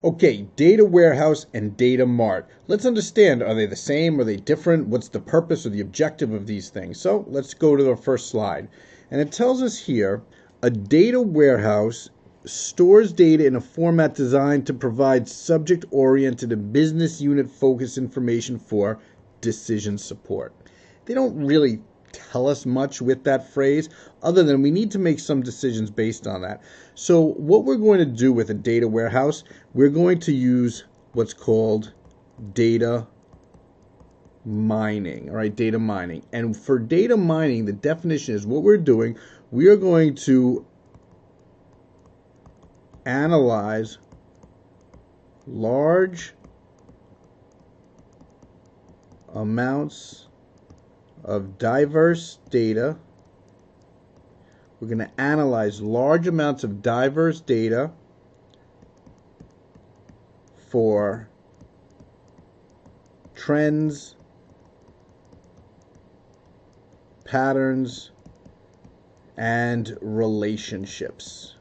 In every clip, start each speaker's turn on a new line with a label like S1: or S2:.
S1: Okay, data warehouse and data mart. Let's understand, are they the same? Are they different? What's the purpose or the objective of these things? So let's go to the first slide. And it tells us here, a data warehouse stores data in a format designed to provide subject-oriented and business unit-focused information for decision support. They don't really tell us much with that phrase other than we need to make some decisions based on that. So what we're going to do with a data warehouse, we're going to use what's called data mining. All right, data mining. And for data mining, the definition is what we're doing, we are going to analyze large amounts of diverse data. We're going to analyze large amounts of diverse data for trends, patterns, and relationships.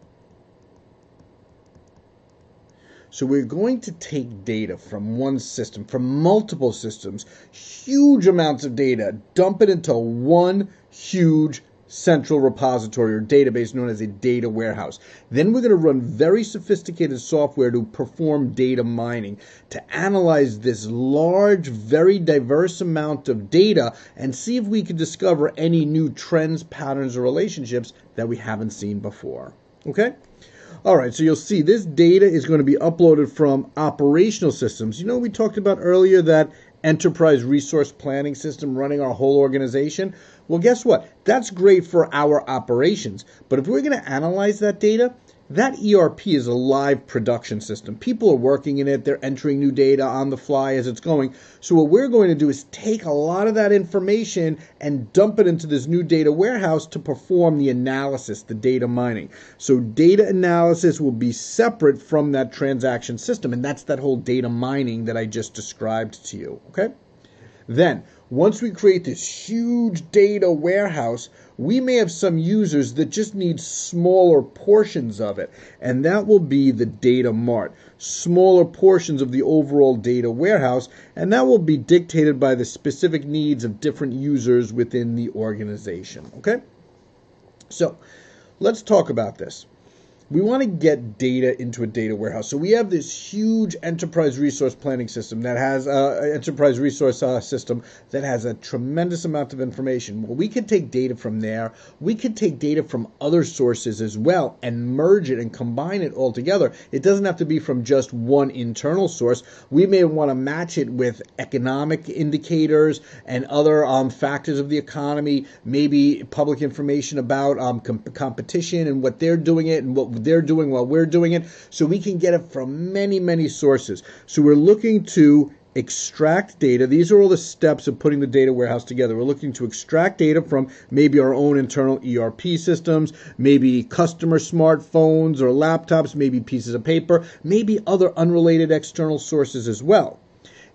S1: So we're going to take data from one system, from multiple systems, huge amounts of data, dump it into one huge central repository or database known as a data warehouse. Then we're going to run very sophisticated software to perform data mining, to analyze this large, very diverse amount of data and see if we can discover any new trends, patterns, or relationships that we haven't seen before. Okay? All right, so you'll see this data is going to be uploaded from operational systems. You know, we talked about earlier that enterprise resource planning system running our whole organization. Well, guess what? That's great for our operations. But if we're going to analyze that data, that ERP is a live production system. People are working in it. They're entering new data on the fly as it's going. So what we're going to do is take a lot of that information and dump it into this new data warehouse to perform the analysis, the data mining. So data analysis will be separate from that transaction system. And that's that whole data mining that I just described to you. Okay? Then, once we create this huge data warehouse, we may have some users that just need smaller portions of it, and that will be the data mart, smaller portions of the overall data warehouse, and that will be dictated by the specific needs of different users within the organization. Okay? So, let's talk about this. We want to get data into a data warehouse. So we have this huge enterprise resource planning system that has enterprise resource system that has a tremendous amount of information. Well, we could take data from there. We could take data from other sources as well and merge it and combine it all together. It doesn't have to be from just one internal source. We may want to match it with economic indicators and other factors of the economy, maybe public information about competition and what they're doing it and what they're doing while we're doing it, so we can get it from many, many sources. So we're looking to extract data. These are all the steps of putting the data warehouse together. We're looking to extract data from maybe our own internal ERP systems, maybe customer smartphones or laptops, maybe pieces of paper, maybe other unrelated external sources as well.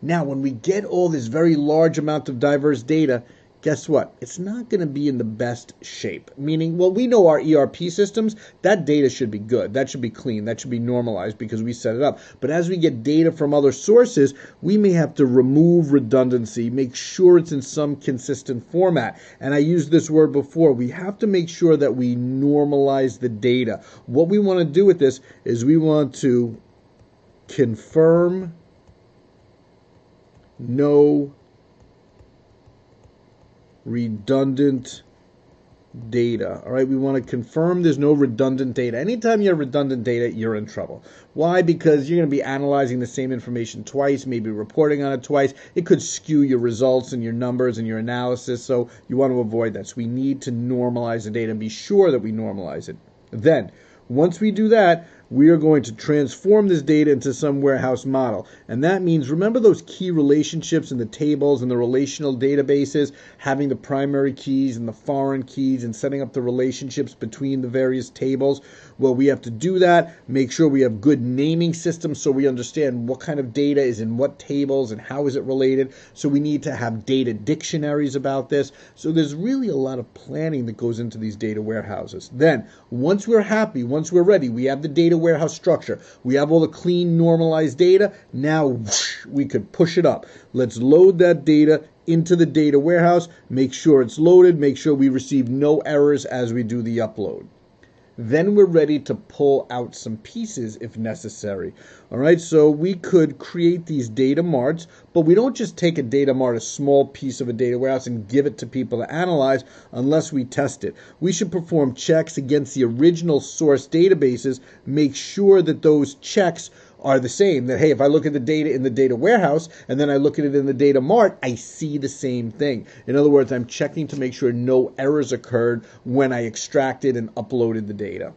S1: Now, when we get all this very large amount of diverse data, guess what? It's not going to be in the best shape. Meaning, well, we know our ERP systems, that data should be good. That should be clean. That should be normalized because we set it up. But as we get data from other sources, we may have to remove redundancy, make sure it's in some consistent format. And I used this word before. We have to make sure that we normalize the data. What we want to do with this is we want to confirm no redundant data. All right, we want to confirm there's no redundant data. Anytime you have redundant data, you're in trouble. Why? Because you're going to be analyzing the same information twice, maybe reporting on it twice. It could skew your results and your numbers and your analysis, so you want to avoid that. So we need to normalize the data and be sure that we normalize it. Then, once we do that, we are going to transform this data into some warehouse model. And that means, remember those key relationships in the tables and the relational databases, having the primary keys and the foreign keys and setting up the relationships between the various tables? Well, we have to do that, make sure we have good naming systems so we understand what kind of data is in what tables and how is it related. So we need to have data dictionaries about this. So there's really a lot of planning that goes into these data warehouses. Then, once we're happy, once we're ready, we have the data warehouse structure. We have all the clean, normalized data. Now whoosh, we could push it up. Let's load that data into the data warehouse, make sure it's loaded, make sure we receive no errors as we do the upload. Then we're ready to pull out some pieces if necessary. All right, so we could create these data marts, but we don't just take a data mart, a small piece of a data warehouse, and give it to people to analyze unless we test it. We should perform checks against the original source databases, make sure that those checks are the same. That, hey, if I look at the data in the data warehouse and then I look at it in the data mart, I see the same thing. In other words, I'm checking to make sure no errors occurred when I extracted and uploaded the data.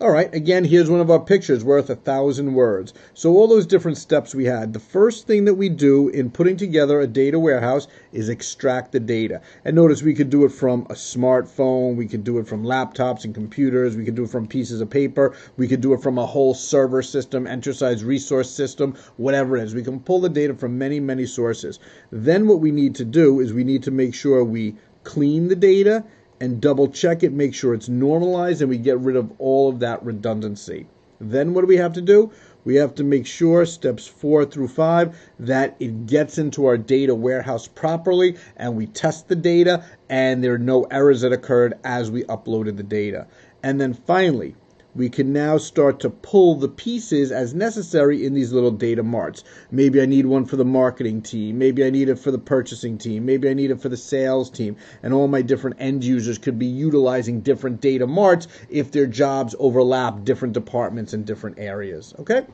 S1: All right, again, here's one of our pictures worth 1,000 words. So all those different steps we had. The first thing that we do in putting together a data warehouse is extract the data. And notice we could do it from a smartphone, we could do it from laptops and computers, we could do it from pieces of paper, we could do it from a whole server system, enterprise resource system, whatever it is. We can pull the data from many, many sources. Then what we need to do is we need to make sure we clean the data and double check it, make sure it's normalized, and we get rid of all of that redundancy. Then what do we have to do? We have to make sure, steps 4 through 5, that it gets into our data warehouse properly, and we test the data, and there are no errors that occurred as we uploaded the data. And then finally, we can now start to pull the pieces as necessary in these little data marts. Maybe I need one for the marketing team. Maybe I need it for the purchasing team. Maybe I need it for the sales team. And all my different end users could be utilizing different data marts if their jobs overlap different departments in different areas. Okay?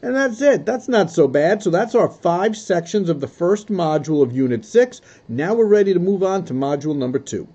S1: And that's it. That's not so bad. So that's our 5 sections of the first module of Unit 6. Now we're ready to move on to module number 2.